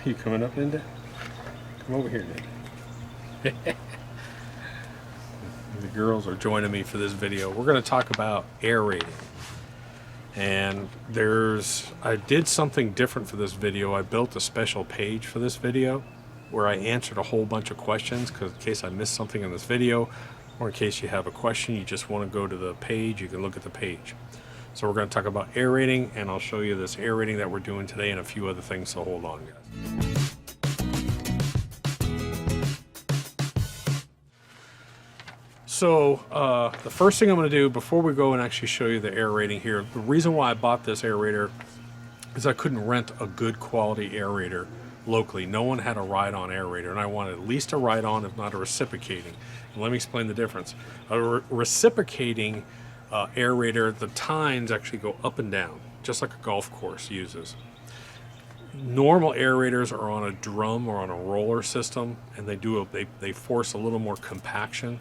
You coming up, Linda? Come over here, Linda. The girls are joining me for this video. We're going to talk about aerating. And I did something different for this video. I built a special page for this video where I answered a whole bunch of questions, because in case I missed something in this video, or in case you have a question, you just want to go to the page, you can look at the page. So we're going to talk about aerating, and I'll show you this aerating that we're doing today and a few other things, so hold on, guys. So the first thing I'm going to do before we go and actually show you the aerating here, the reason why I bought this aerator is I couldn't rent a good quality aerator locally. No one had a ride-on aerator, and I wanted at least a ride-on, if not a reciprocating. And let me explain the difference. A reciprocating aerator, the tines actually go up and down, just like a golf course uses. Normal aerators are on a drum or on a roller system, and they force a little more compaction.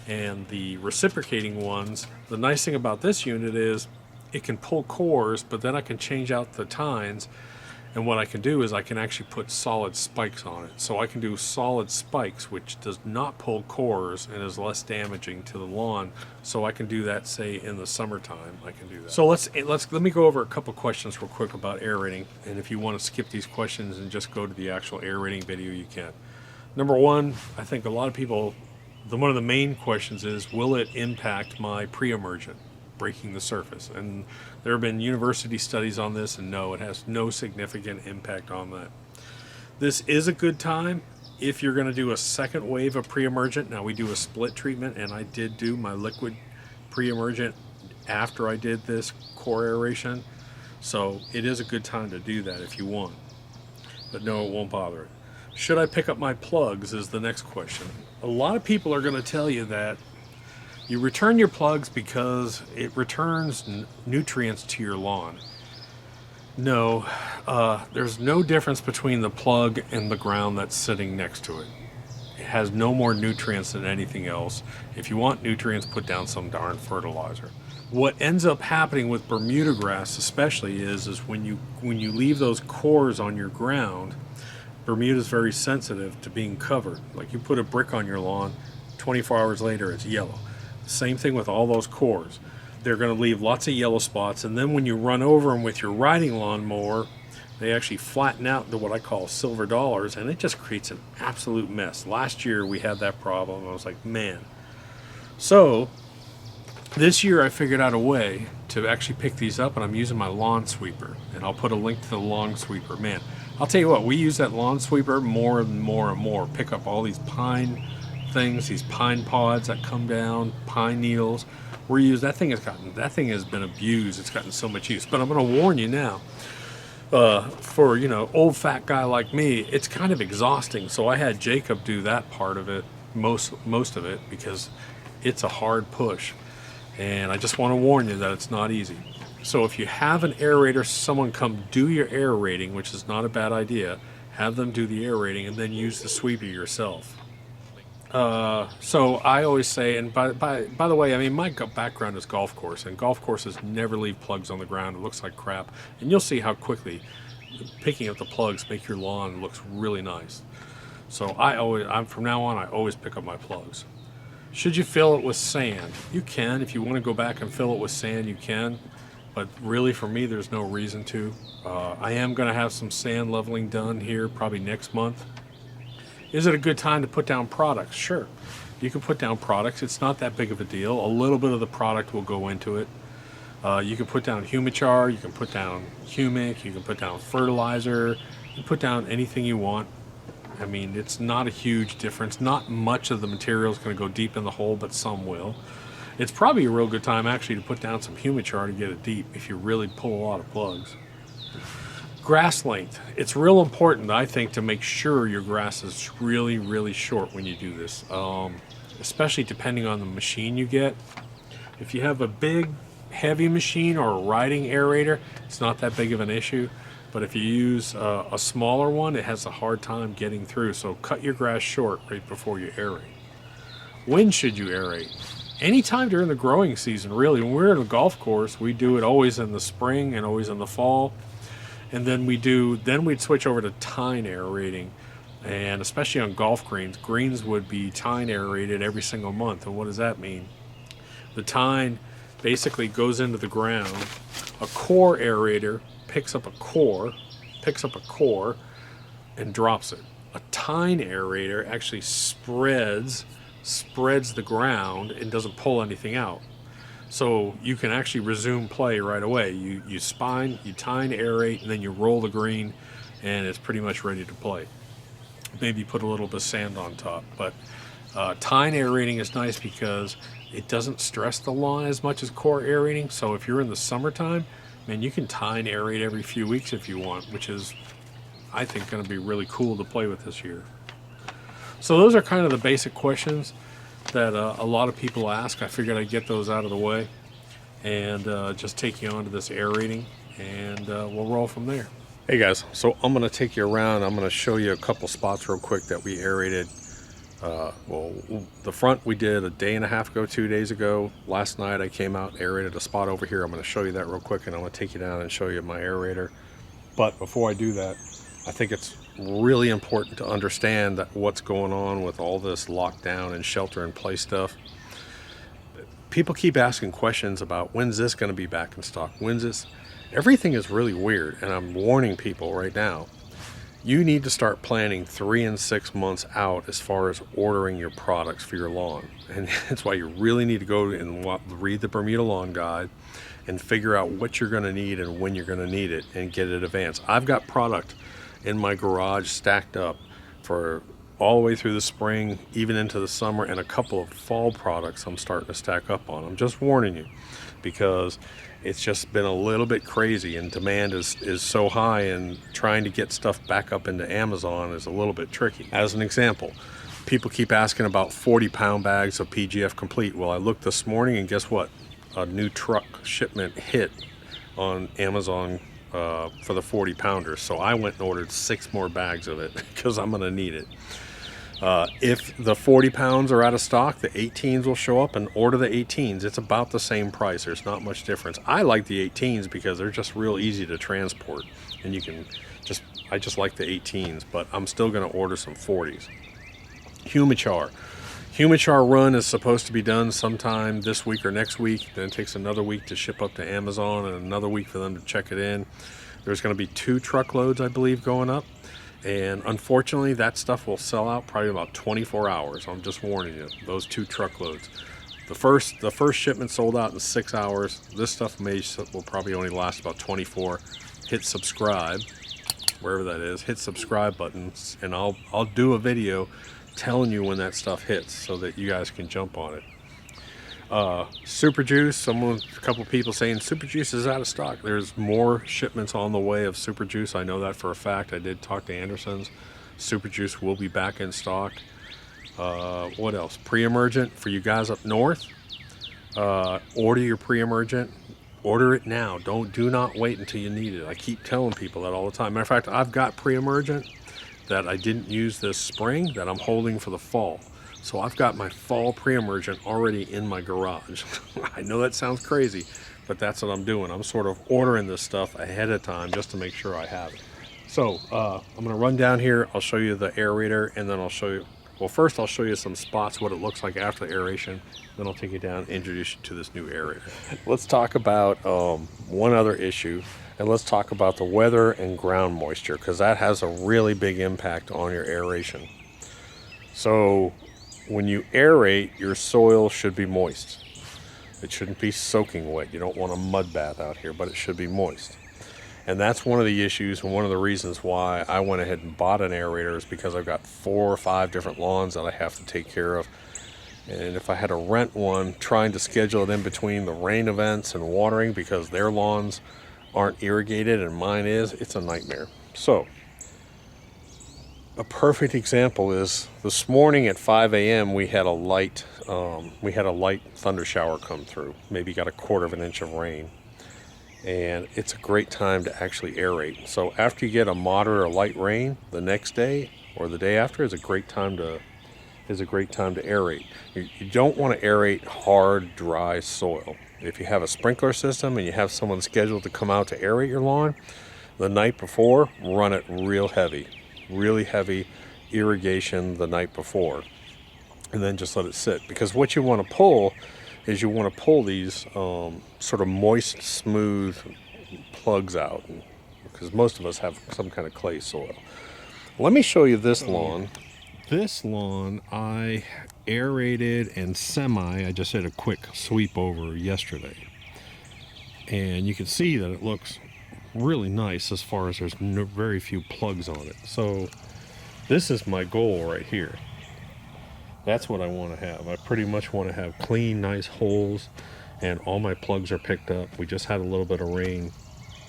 And the reciprocating ones, the nice thing about this unit is it can pull cores, but then I can change out the tines, and what I can do is I can actually put solid spikes on it. So I can do solid spikes, which does not pull cores and is less damaging to the lawn. So I can do that, say, in the summertime. I can do that. So let me go over a couple questions real quick about aerating, and if you want to skip these questions and just go to the actual aerating video, you can. Number one, I think a lot of people, one of the main questions is, will it impact my pre-emergent, breaking the surface? And there have been university studies on this, and no, it has no significant impact on that. This is a good time if you're going to do a second wave of pre-emergent. Now, we do a split treatment, and I did do my liquid pre-emergent after I did this core aeration, so it is a good time to do that if you want. But no, it won't bother it. Should I pick up my plugs is the next question. A lot of people are going to tell you that you return your plugs because it returns nutrients to your lawn. No, there's no difference between the plug and the ground that's sitting next to it. It has no more nutrients than anything else. If you want nutrients, put down some darn fertilizer. What ends up happening with Bermuda grass especially is when you leave those cores on your ground, Bermuda is very sensitive to being covered. Like, you put a brick on your lawn, 24 hours later it's yellow. Same thing with all those cores. They're going to leave lots of yellow spots, and then when you run over them with your riding lawnmower, they actually flatten out to what I call silver dollars, and it just creates an absolute mess. Last year we had that problem. I was like, man. So this year I figured out a way to actually pick these up, and I'm using my lawn sweeper, and I'll put a link to the lawn sweeper. Man, I'll tell you what, we use that lawn sweeper more and more and more. Pick up all these pine things, these pine pods that come down, pine needles. That thing has been abused. It's gotten so much use. But I'm going to warn you now, for old fat guy like me, it's kind of exhausting. So I had Jacob do that part of it, most of it, because it's a hard push. And I just want to warn you that it's not easy. So if you have an aerator, someone come do your aerating, which is not a bad idea. Have them do the aerating and then use the sweeper yourself. So I always say, and by the way, I mean, my background is golf course, and golf courses never leave plugs on the ground. It looks like crap, and you'll see how quickly picking up the plugs make your lawn looks really nice. So from now on, I always pick up my plugs. Should you fill it with sand? You can. If you want to go back and fill it with sand, you can. But really, for me, there's no reason to. I am going to have some sand leveling done here probably next month. Is it a good time to put down products? Sure. You can put down products. It's not that big of a deal. A little bit of the product will go into it. You can put down humichar. You can put down humic. You can put down fertilizer. You can put down anything you want. I mean, it's not a huge difference. Not much of the material is going to go deep in the hole, but some will. It's probably a real good time actually to put down some humichar to get it deep if you really pull a lot of plugs. Grass length. It's real important, I think, to make sure your grass is really, really short when you do this, especially depending on the machine you get. If you have a big, heavy machine or a riding aerator, it's not that big of an issue. But if you use a smaller one, it has a hard time getting through. So cut your grass short right before you aerate. When should you aerate? Anytime during the growing season, really. When we're at a golf course, we do it always in the spring and always in the fall. And then we'd switch over to tine aerating. And especially on golf greens would be tine aerated every single month. And what does that mean? The tine basically goes into the ground. A core aerator picks up a core, and drops it. A tine aerator actually spreads the ground and doesn't pull anything out. So you can actually resume play right away. You spine, you tine aerate, and then you roll the green, and it's pretty much ready to play. Maybe put a little bit of sand on top. But tine aerating is nice because it doesn't stress the lawn as much as core aerating. So if you're in the summertime, man, you can tine aerate every few weeks if you want, which is, I think, going to be really cool to play with this year. So those are kind of the basic questions that a lot of people ask. I figured I'd get those out of the way and just take you on to this aerating, and we'll roll from there. Hey guys, so I'm going to take you around. I'm going to show you a couple spots real quick that we aerated. Well, the front we did a day and a half ago, 2 days ago. Last night I came out and aerated a spot over here. I'm going to show you that real quick, and I'm going to take you down and show you my aerator. But before I do that, I think it's really important to understand that what's going on with all this lockdown and shelter in place stuff. People keep asking questions about when's this going to be back in stock? When's this? Everything is really weird, and I'm warning people right now. You need to start planning 3 and 6 months out as far as ordering your products for your lawn. And that's why you really need to go and read the Bermuda Lawn Guide and figure out what you're going to need and when you're going to need it and get it in advance. I've got product in my garage stacked up for all the way through the spring, even into the summer, and a couple of fall products I'm starting to stack up on. I'm just warning you because it's just been a little bit crazy, and demand is so high, and trying to get stuff back up into Amazon is a little bit tricky. As an example, people keep asking about 40-pound bags of PGF Complete. Well, I looked this morning, and guess what? A new truck shipment hit on Amazon for the 40-pounders. So I went and ordered 6 more bags of it because I'm going to need it. If the 40 pounds are out of stock, the 18s will show up, and order the 18s. It's about the same price. There's not much difference. I like the 18s because they're just real easy to transport, and I just like the 18s, but I'm still going to order some 40s. Humichar run is supposed to be done sometime this week or next week. Then it takes another week to ship up to Amazon and another week for them to check it in. There's going to be 2 truckloads, I believe, going up. And unfortunately, that stuff will sell out probably about 24 hours. I'm just warning you, those 2 truckloads. The first shipment sold out in 6 hours. This stuff will probably only last about 24. Hit subscribe, wherever that is. Hit subscribe buttons, and I'll do a video telling you when that stuff hits so that you guys can jump on it. Super Juice, a couple people saying Super Juice is out of stock. There's more shipments on the way of Super Juice. I know that for a fact. I did talk to Anderson's. Super Juice will be back in stock. What else? Pre-emergent for you guys up north. Order your pre-emergent. Order it now. Do not wait until you need it. I keep telling people that all the time. Matter of fact, I've got pre-emergent that I didn't use this spring that I'm holding for the fall. So I've got my fall pre-emergent already in my garage. I know that sounds crazy, but that's what I'm doing. I'm sort of ordering this stuff ahead of time just to make sure I have it. So I'm going to run down here. I'll show you the aerator, and then I'll show you, well, first I'll show you some spots, what it looks like after the aeration. Then I'll take you down and introduce you to this new aerator. Let's talk about one other issue, and let's talk about the weather and ground moisture, because that has a really big impact on your aeration. So when you aerate, your soil should be moist. It shouldn't be soaking wet. You don't want a mud bath out here, but it should be moist. And that's one of the issues, and one of the reasons why I went ahead and bought an aerator is because I've got 4 or 5 different lawns that I have to take care of. And if I had to rent one, trying to schedule it in between the rain events and watering because their lawns aren't irrigated and mine is, it's a nightmare. So a perfect example is this morning at 5 a.m. we had a light thunder shower come through. Maybe got a 1/4 inch of rain, and it's a great time to actually aerate. So after you get a moderate or light rain, the next day or the day after is a great time to aerate. You don't want to aerate hard, dry soil. If you have a sprinkler system and you have someone scheduled to come out to aerate your lawn, the night before, run it real heavy, really heavy irrigation the night before, and then just let it sit. Because what you want to pull is you want to pull these sort of moist, smooth plugs out, because most of us have some kind of clay soil. Let me show you this lawn. This lawn I aerated and I just did a quick sweep over yesterday. And you can see that it looks really nice as far as there's very few plugs on it. So this is my goal right here. That's what I want to have. I pretty much want to have clean, nice holes, and all my plugs are picked up. We just had a little bit of rain.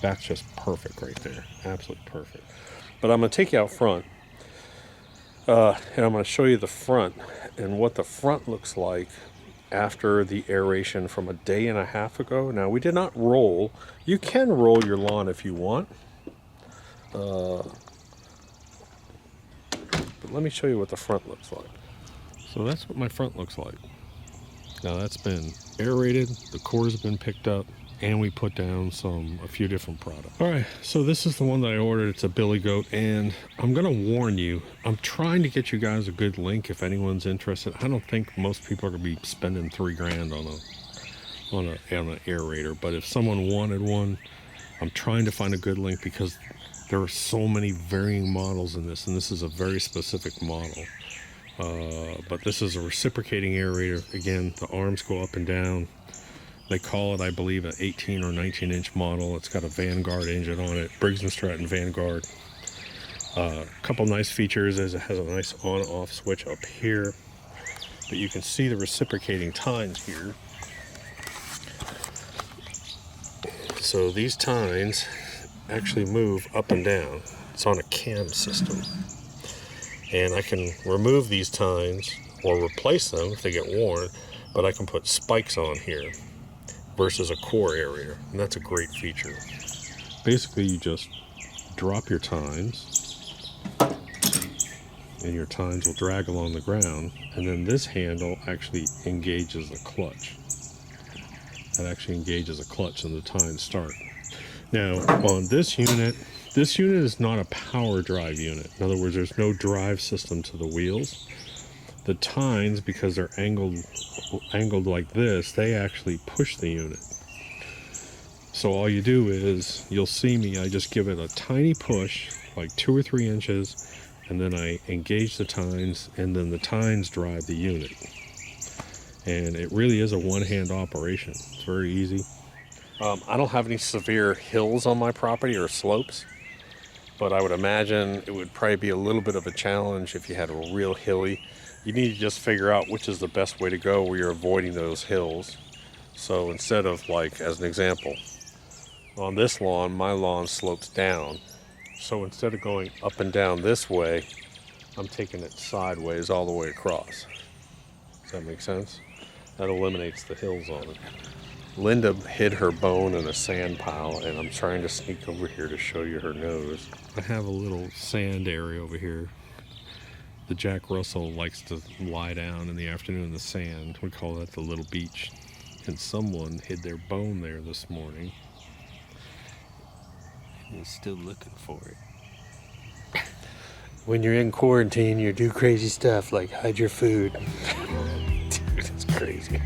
That's just perfect right there. Absolutely perfect. But I'm going to take you out front. And I'm going to show you the front and what the front looks like after the aeration from a day and a half ago. Now, we did not roll. You can roll your lawn if you want. But let me show you what the front looks like. So that's what my front looks like. Now that's been aerated, the cores have been picked up, and we put down a few different products. All right, so this is the one that I ordered. It's a billy goat, and I'm gonna warn you, I'm trying to get you guys a good link if anyone's interested. I don't think most people are gonna be spending $3,000 on an aerator, but if someone wanted one, I'm trying to find a good link because there are so many varying models in this, and this is a very specific model. But this is a reciprocating aerator. Again, the arms go up and down. They call it, I believe, an 18 or 19 inch model. It's got a Vanguard engine on it, Briggs & Stratton Vanguard. A couple nice features is it has a nice on-off switch up here. But you can see the reciprocating tines here. So these tines actually move up and down. It's on a cam system. And I can remove these tines or replace them if they get worn, but I can put spikes on here versus a core aerator, and that's a great feature. Basically, you just drop your tines, and your tines will drag along the ground, and then this handle actually engages the clutch. That actually engages a clutch and the tines start. Now, on this unit is not a power drive unit. In other words, there's no drive system to the wheels. The tines, because they're angled like this, they actually push the unit. So all you do is, you'll see me, I just give it a tiny push, like 2 or 3 inches, and then I engage the tines, and then the tines drive the unit. And it really is a one-hand operation. It's very easy. I don't have any severe hills on my property or slopes, but I would imagine it would probably be a little bit of a challenge if you had a real hilly. You need to just figure out which is the best way to go where you're avoiding those hills. So instead of, like, as an example, on this lawn, my lawn slopes down. So instead of going up and down this way, I'm taking it sideways all the way across. Does that make sense? That eliminates the hills on it. Linda hid her bone in a sand pile, and I'm trying to sneak over here to show you her nose. I have a little sand area over here. The Jack Russell likes to lie down in the afternoon in the sand. We call that the little beach. And someone hid their bone there this morning. And is still looking for it. When you're in quarantine, you do crazy stuff like hide your food. Dude, it's crazy.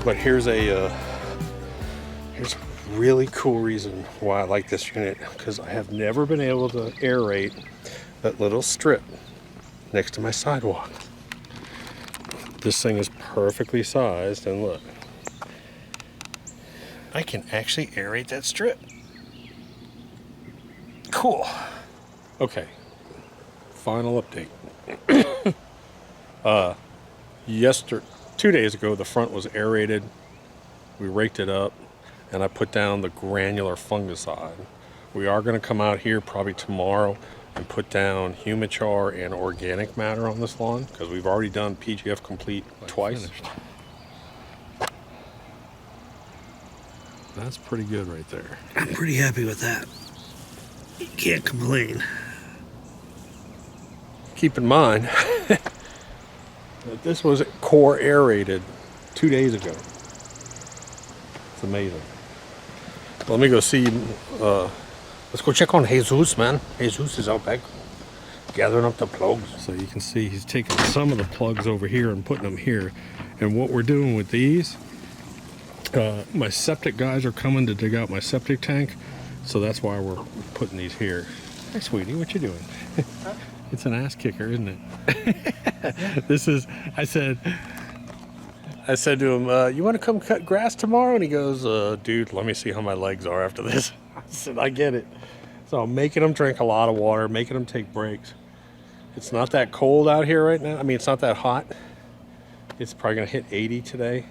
But here's a really cool reason why I like this unit, because I have never been able to aerate that little strip next to my sidewalk. This thing is perfectly sized, and look, I can actually aerate that strip. Cool. Okay, final update. 2 days ago, the front was aerated. We raked it up, and I put down the granular fungicide. We are going to come out here probably tomorrow and put down humichar and organic matter on this lawn, because we've already done PGF complete twice. That's pretty good right there. I'm pretty happy with that. You can't complain. Keep in mind that this was core aerated 2 days ago. It's amazing. Let me go see. Let's go check on Jesus, man. Jesus is out back gathering up the plugs. So you can see he's taking some of the plugs over here and putting them here. And what we're doing with these, my septic guys are coming to dig out my septic tank. So that's why we're putting these here. Hey, sweetie, what you doing? It's an ass kicker, isn't it? This is, I said to him, you want to come cut grass tomorrow? And he goes, dude, let me see how my legs are after this. I said, I get it. So I'm making them drink a lot of water, making them take breaks. It's not that cold out here right now. I mean, it's not that hot. It's probably going to hit 80 today.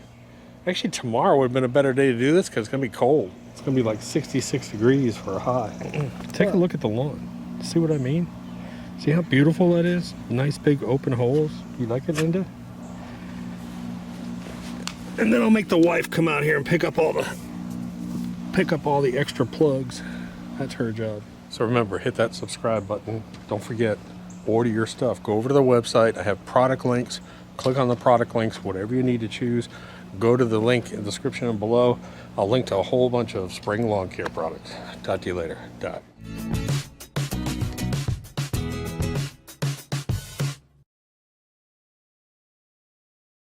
Actually, tomorrow would have been a better day to do this, because it's going to be cold. It's going to be like 66 degrees for a high. Take a look at the lawn. See what I mean? See how beautiful that is? Nice big open holes. You like it, Linda? And then I'll make the wife come out here and pick up all the extra plugs. That's her job. So remember, hit that subscribe button. Don't forget, order your stuff. Go over to the website. I have product links. Click on the product links, whatever you need to choose. Go to the link in the description below. I'll link to a whole bunch of spring lawn care products. Talk to you later. Bye.